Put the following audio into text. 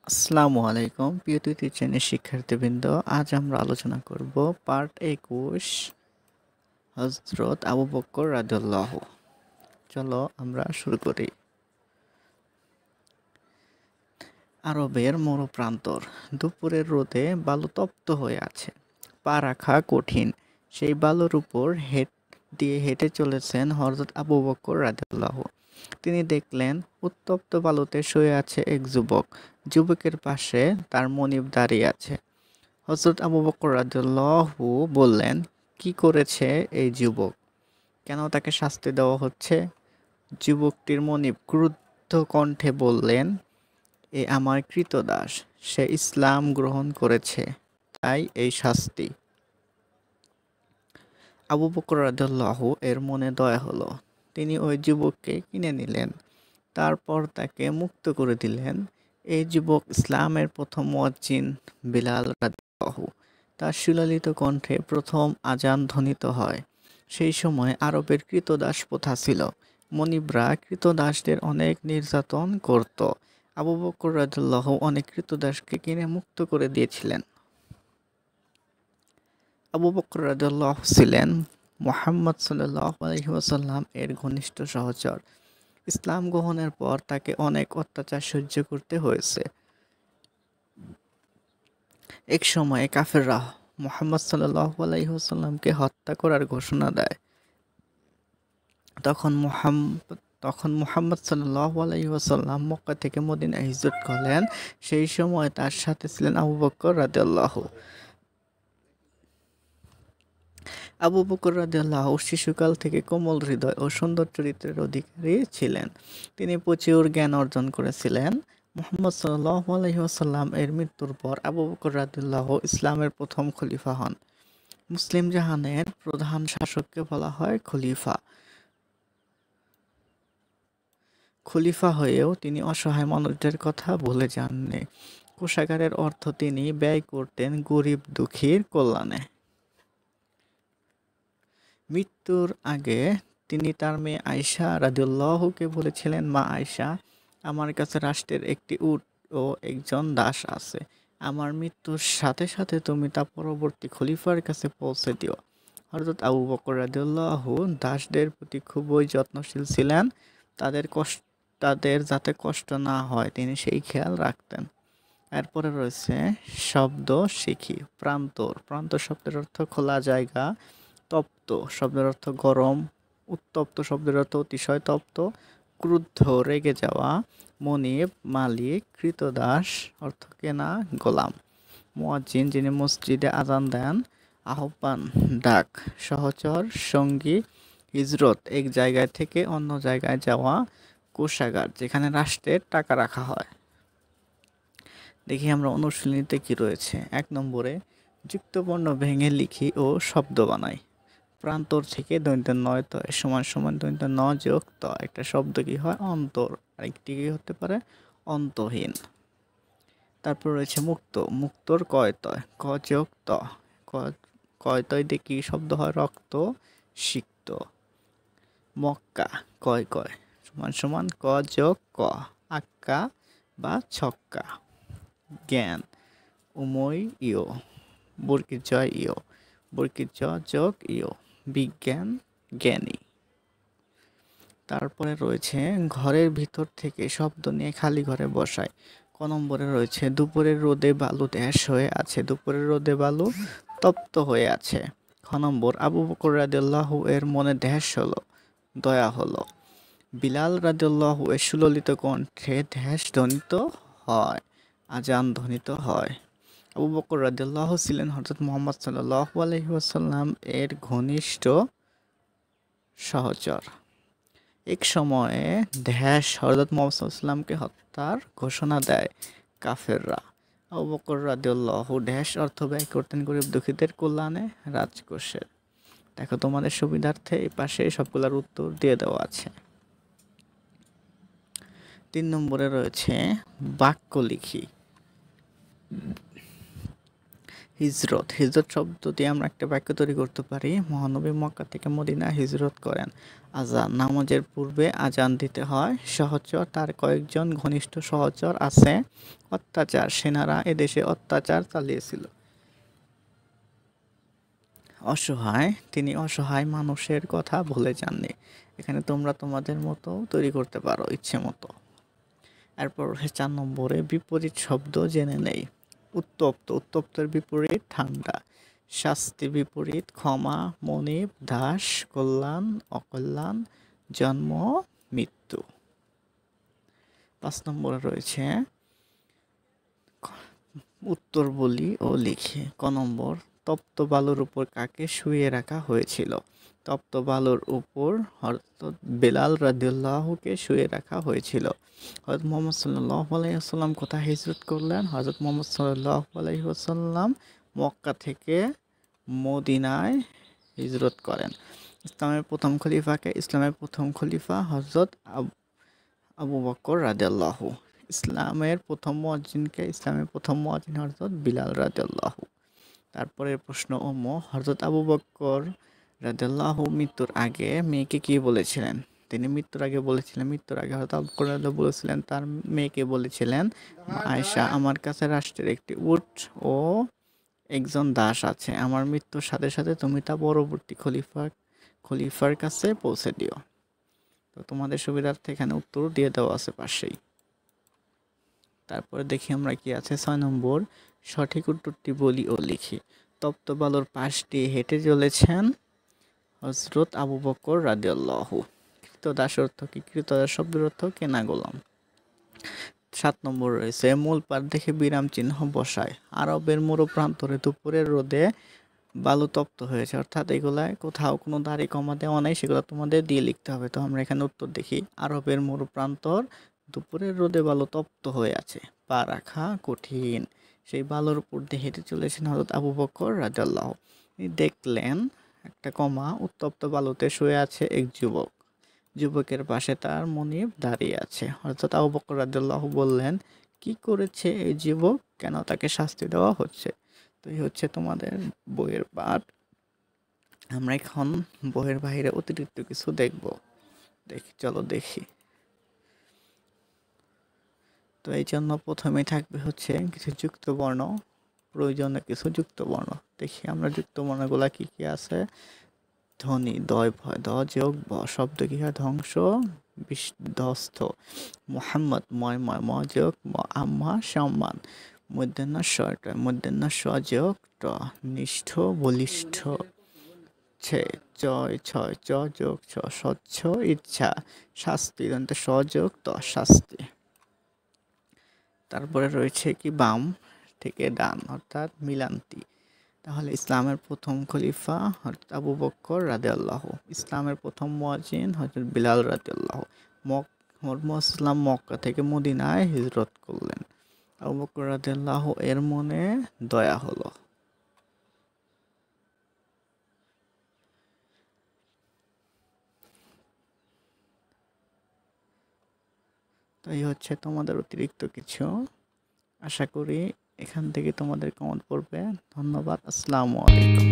আসসালামু আলাইকুম প্রিয় তৃতীয় শ্রেণীর শিক্ষার্থীবৃন্দ। আজ আমরা আলোচনা করব পার্ট 21 হযরত আবু বকর রাদিয়াল্লাহু। চলো আমরা শুরু করি। আরবের মরুপ্রান্তর, দুপুরের রোদে বালু তপ্ত হয়ে আছে, পা রাখা কঠিন। সেই বালুর উপর হেঁটে চলেছেন হযরত আবু বকর রাদিয়াল্লাহু। তিনি দেখলেন উত্তপ্ত বালুতে শুয়ে আছে এক যুবক। যুবকের পাশে তার মনিব দাঁড়িয়ে আছে। হযরত আবু বকর রাদিয়াল্লাহু বললেন, কি করেছে এই যুবক? কেন তাকে শাস্তি দেওয়া হচ্ছে? যুবকটির মনিব ক্রুদ্ধ কণ্ঠে বললেন, এ আমার ক্রীতদাস, সে ইসলাম গ্রহণ করেছে, তাই এই শাস্তি। আবু বকর রাদিয়াল্লাহু এর মনে দয়া হলো। তিনি ওই যুবককে কিনে নিলেন। তারপর তাকে মুক্ত করে দিলেন। এই যুবক ইসলামের প্রথম মুয়াজ্জিন বিলাল রাদিয়াল্লাহু। তার সুললিত কণ্ঠে প্রথম আজান ধ্বনিত হয়। সেই সময় আরবের ক্রীতদাস প্রথা ছিল। মনিবরা ক্রীতদাসদের অনেক নির্যাতন করত। আবু বকর রাদিয়াল্লাহু অনেক ক্রীতদাসকে কিনে মুক্ত করে দিয়েছিলেন। আবু বকর রাদিয়াল্লাহু ছিলেন মুহাম্মদ সাল্লাল্লাহু আলাইহি ওয়াসাল্লাম এর ঘনিষ্ঠ সহচর। ইসলাম গ্রহণের পর তাকে অনেক অত্যাচার সহ্য করতে হয়েছে। এক সময়ে কাফেররা মুহাম্মদ সাল্লাল্লাহু আলাইহি ওয়াসাল্লামকে হত্যা করার ঘোষণা দেয়। তখন মুহাম্মদ সাল্লাল্লাহু আলাইহি ওয়াসাল্লাম মক্কা থেকে মদিনায় হিজরত করলেন। সেই সময় তার সাথে ছিলেন আবু বকর রাদিয়াল্লাহু। আবু বকর রাদিয়াল্লাহু শিশুকাল থেকে কোমল হৃদয় ও সুন্দর চরিত্রের অধিকারী ছিলেন। তিনি প্রচুর জ্ঞান অর্জন করেছিলেন। মুহাম্মদ সাল্লাল্লাহু আলাইহি ওয়াসাল্লাম এর মৃত্যুর পর আবু বকর রাদিয়াল্লাহু ইসলামের প্রথম খলিফা হন। মুসলিম জাহানের প্রধান শাসককে বলা হয় খলিফা। খলিফা হয়েও তিনি অসহায় মানুষদের কথা ভুলে যাননি। কোষাগারের অর্থ তিনি ব্যয় করতেন গরিব দুঃখীর কল্যাণে। মৃত্যুর আগে তিনি তার মেয়ে আয়েশা রাদিয়াল্লাহুকে বলেছিলেন, মা আয়েশা, আমার কাছে রাষ্ট্রের একটি উট ও একজন দাস আছে। আমার মৃত্যুর সাথে সাথে তুমি তা পরবর্তী খলিফার কাছে পৌঁছে দিও। হযরত আবু বকর রাদিয়াল্লাহু দাসদের প্রতি খুবই যত্নশীল ছিলেন। তাদের যাতে কষ্ট না হয় তিনি সেই খেয়াল রাখতেন। এরপরে রয়েছে শব্দ শিখি। প্রান্তর, প্রান্তর শব্দের অর্থ খোলা জায়গা। তপ্ত শব্দের অর্থ গরম। উত্তপ্ত শব্দের অর্থ অতিশয় তপ্ত। ক্রুদ্ধ রেগে যাওয়া। মনিব মালিক। ক্রীতদাস অর্থ কেনা গোলাম। মুয়াজ্জিন যিনি মসজিদে আজান দেন। আহ্বান ডাক। সহচর সঙ্গী। হিজরত এক জায়গা থেকে অন্য জায়গায় যাওয়া। কোষাগার যেখানে রাষ্ট্রের টাকা রাখা হয়। দেখি আমরা অনুশীলনীতে কি রয়েছে। ১ নম্বরে যুক্তবর্ণ ভেঙে লিখি ও শব্দ বানাই। প্রান্তর থেকে দৈন্ত নয় ত সমান সমান দৈন্ত ন যোগ ত, একটা শব্দ কি হয় অন্তর, আরেকটি কি হতে পারে অন্তহীন। তারপর রয়েছে মুক্ত, মুক্তর কয় তয় ক যোগ ত, কয় তয় দিয়ে কি শব্দ হয় রক্ত সিক্ত। মক্কা কয় কয় সমান সমান ক যোগ ক, আক্কা বা ছক্কা। জ্ঞান উময় ইয়, বর্গীর জয় ইয়, বর্গীর জ যোগ ইয়, বিজ্ঞান জ্ঞানী। তারপরে রয়েছে ঘরের ভিতর থেকে শব্দ নিয়ে খালি ঘরে বসায়। ক নম্বরে রয়েছে দুপুরের রোদে বালু ড্যাশ হয়ে আছে। দুপুরের রোদে বালু তপ্ত হয়ে আছে। খ নম্বর আবু বকর রাদিয়াল্লাহু এর মনে ড্যাশ হলো, দয়া হলো। বিলাল রাদিয়াল্লাহু এর সুললিত কণ্ঠে ড্যাশ ধ্বনিত হয়, আজান ধ্বনিত হয়। আবু বকর রাদিয়াল্লাহু ছিলেন হযরত মুহাম্মদ সাল্লাল্লাহু আলাইহি ওয়াসাল্লাম এর ঘনিষ্ঠ সহচর। এক সময়ে হযরত মুহাম্মদ সাল্লাল্লাহু আলাইহি ওয়াসাল্লামকে হত্যার ঘোষণা দেয় কাফেররা। আবু বকর রাদিয়াল্লাহু অর্থ ব্যয় করতেন গরিব দুঃখীদের কল্যাণে, রাজকোষের। দেখো তোমাদের সুবিধার্থে এই পাশে সবগুলোর উত্তর দিয়ে দেওয়া আছে। ৩ নম্বরে রয়েছে বাক্য লিখি। হিজরত হিজরত শব্দ দিয়ে আমরা একটা বাক্য তৈরি করতে পারি। মহানবী মক্কা থেকে মদিনা হিজরত করেন। আজান নামাজের পূর্বে আজান দিতে হয়। সহচর তার কয়েকজন ঘনিষ্ঠ সহচর আছে। অত্যাচার সেনারা এদেশে অত্যাচার চালিয়েছিল। অসহায় তিনি অসহায় মানুষের কথা ভুলে যাননি। এখানে তোমরা তোমাদের মতো তৈরি করতে পারো ইচ্ছে মতো। এরপর 4 নম্বরে বিপরীত শব্দ জেনে নেই। উত্তপ্ত উত্তপ্তের বিপরীত ঠান্ডা। শাস্তি বিপরীত ক্ষমা। মনিব দাস। কল্যাণ অকল্যাণ। জন্ম মৃত্যু। 5 নম্বরে রয়েছে উত্তর বলি ও লিখি। ক নম্বর তপ্ত বালুর উপর কাকে শুইয়ে রাখা হয়েছিল? তপ্ত বালুর উপর হযরত বেলাল রাদিয়াল্লাহুকে শুইয়ে রাখা হয়েছিল। হযরত মুহাম্মদ সাল্লাল্লাহু আলাইহি ওয়াসাল্লাম কোথায় হিজরত করলেন? হযরত মুহাম্মদ সাল্লাল্লাহু আলাইহি ওয়াসাল্লাম মক্কা থেকে মদিনায় হিজরত করেন। ইসলামের প্রথম খলিফা হযরত আবু বকর রাদিয়াল্লাহু। ইসলামের প্রথম মুয়াজ্জিন হযরত বিলাল রাদিয়াল্লাহু। তারপরের প্রশ্ন হযরত আবু বকর রাদিয়াল্লাহু মৃত্যুর আগে মেয়েকে কি বলেছিলেন? তিনি মৃত্যুর আগে হযরত আবু বকর রাদিয়াল্লাহু বলেছিলেন, তার মেয়েকে বলেছিলেন, আয়েশা, আমার কাছে রাষ্ট্রের একটি উট ও একজন দাস আছে। আমার মৃত্যুর সাথে সাথে তুমি তা পরবর্তী খলিফার কাছে পৌঁছে দিও। তো তোমাদের সুবিধার্থে এখানে উত্তর দিয়ে দেওয়া আছে পাশেই। তারপরে দেখি আমরা কি আছে। 6 নম্বর সঠিক উত্তরটি বলি ও লিখি। তপ্ত বালুর পাশ দিয়ে হেঁটে চলেছেন হযরত আবু বকর রাদিয়াল্লাহু। কৃতদাস অর্থ কি? কৃতদাস শব্দের অর্থ কেনা গোলাম। 7 নম্বর রয়েছে মূল পাঠ দেখে বিরাম চিহ্ন বসায়। আরবের মরু প্রান্তরে দুপুরের রোদে বালু তপ্ত হয়েছে, অর্থাৎ এগুলায় কোথাও কোনো দাড়ি কমা দেওয়া নাই, সেগুলো তোমাদের দিয়ে লিখতে হবে। তো আমরা এখানে উত্তর দেখি। আরবের মরু প্রান্তর দুপুরের রোদে বালু তপ্ত হয়ে আছে, পা রাখা কঠিন। সেই বালুর উপর দিয়ে হেঁটে চলেছেন হযরত আবু বকর রাদিয়াল্লাহু। তিনি দেখলেন একটা কমা উত্তপ্ত বালুতে শুয়ে আছে এক যুবক। যুবকের পাশে তার মনিব দাঁড়িয়ে আছে। হযরত আবু বকর রাদিয়াল্লাহু বললেন, কি করেছে এই যুবক? কেন তাকে শাস্তি দেওয়া হচ্ছে? তো এই হচ্ছে তোমাদের বইয়ের পাঠ। আমরা এখন বইয়ের বাইরে অতিরিক্ত কিছু দেখব। চলো দেখি। তো এই জন্য প্রথমেই থাকবে হচ্ছে কিছু যুক্ত বর্ণ, প্রয়োজনীয় কিছু যুক্ত বর্ণ। দেখি আমরা যুক্ত বর্ণগুলা কি কি আছে। ধ্বনি দয় ভয় দ যোগ ব। শব্দ কি হয়? ধ্বংস বিধ্বস্ত। মুহাম্মদ ময় ময় ম যোগ ম। আম্মা সম্মান। মূর্ধন্য স যোগ ট। নিষ্ঠ বলিষ্ঠ। ছয় চ যোগ ছ। স্বচ্ছ ইচ্ছা। শাস্তি স যোগ ত শাস্তি। তারপরে রয়েছে কি বাম থেকে ডান অর্থাৎ মিলান্তি। তাহলে ইসলামের প্রথম খলিফা হযরত আবু বকর রাদিয়াল্লাহু। ইসলামের প্রথম মুয়াজ্জিন হযরত বিলাল রাদিয়াল্লাহু। মুহাম্মদ মক্কা থেকে মদিনায় হিজরত করলেন। আবু বকর রাদিয়াল্লাহু এর মনে দয়া হলো। তো এই হচ্ছে তোমাদের অতিরিক্ত কিছু। আশা করি এখান থেকে তোমাদের কমন পড়বে। ধন্যবাদ। আসসালামু আলাইকুম।